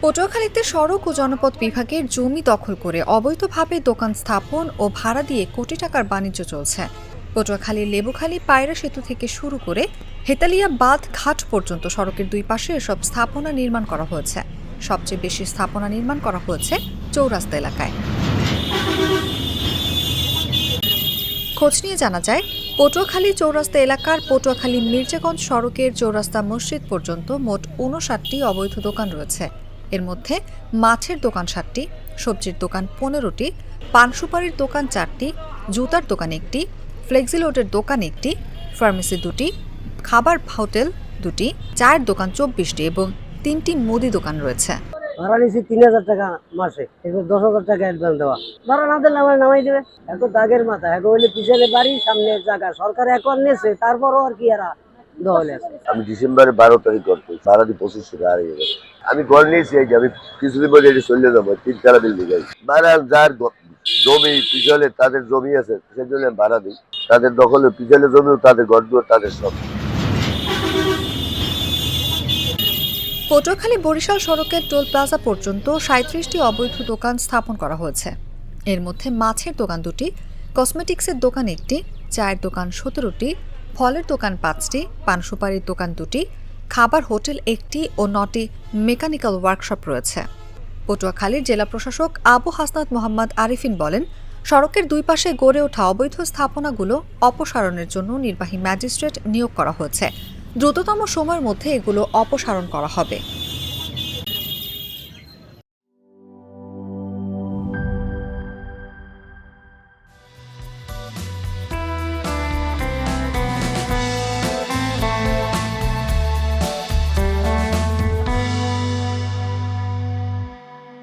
পটুয়াখালীতে সড়ক ও জনপথ বিভাগের জমি দখল করে অবৈধভাবে দোকান স্থাপন ও ভাড়া দিয়ে কোটি টাকার বাণিজ্য চলছে। পটুয়াখালীর লেবুখালী পায়রা সেতু থেকে শুরু করে হেতালিয়া বাঁধ ঘাট পর্যন্ত সড়কের দুই পাশে এসব স্থাপনা নির্মাণ করা হয়েছে। সবচেয়ে বেশি স্থাপনা নির্মাণ করা হয়েছে চৌরাস্তা এলাকায়। খোঁজ নিয়ে জানা যায়, পটুয়াখালী চৌরাস্তা এলাকার পটুয়াখালী মির্জাগঞ্জ সড়কের চৌরাস্তা মসজিদ পর্যন্ত মোট ৫৯টি অবৈধ দোকান রয়েছে। এর মধ্যে মাছের দোকান ৭টি, সবজির দোকান ১৫টি, পান সুপারির দোকান ৪টি, জুতার দোকান ১টি, ফ্লেক্সিলোডের দোকান 1টি, ফার্মেসি 2টি, খাবার হোটেল 2টি, চায়ের দোকান 24টি এবং 3টি মুদি দোকান রয়েছে। ভাড়া নিচ্ছি ৩,০০০ টাকা মাসে, এবার ১০,০০০ টাকা অ্যাডভান্স দেওয়া। ভাড়া না দিলে আমার নামাই দেবে। এত দাগের মাথা, এখন হইলে পিছনে বাড়ি সামনে জায়গা, সরকার এখন নিয়েছে, তারপরও আর কি এরা দহলে আছে। আমি ডিসেম্বরের 12 তারিখ করতে ভাড়া দিয়ে 2500 টাকা হারিয়ে গেছে। আমি ঘর নিয়েছি, এই যে আমি কিছুদিন পরে এটি চলে যাবো 3 তলা বিল্ডিং গাড়ি ভাড়া। যার জমি পিছলে তাদের জমি আছে, সেজন্য ভাড়া দিই। তাদের দখলে পিছলে জমিও তাদের, ঘর দুয়ার তাদের সব। পটুয়াখালী বরিশাল সড়কের টোল প্লাজা পর্যন্ত 37টি অবৈধ দোকান স্থাপন করা হয়েছে। এর মধ্যে মাছের দোকান 2টি, কসমেটিক্সের দোকান 1টি, চায়ের দোকান 17টি, ফলের দোকান 5টি, পান সুপারির দোকান 2টি, খাবার হোটেল 1টি ও 9টি মেকানিক্যাল ওয়ার্কশপ রয়েছে। পটুয়াখালীর জেলা প্রশাসক আবু হাসনাত মোহাম্মদ আরিফিন বলেন, সড়কের দুই পাশে গড়ে ওঠা অবৈধ স্থাপনাগুলো অপসারণের জন্য নির্বাহী ম্যাজিস্ট্রেট নিয়োগ করা হয়েছে। দ্রুততম সময়ের মধ্যে এগুলো অপসারণ করা হবে।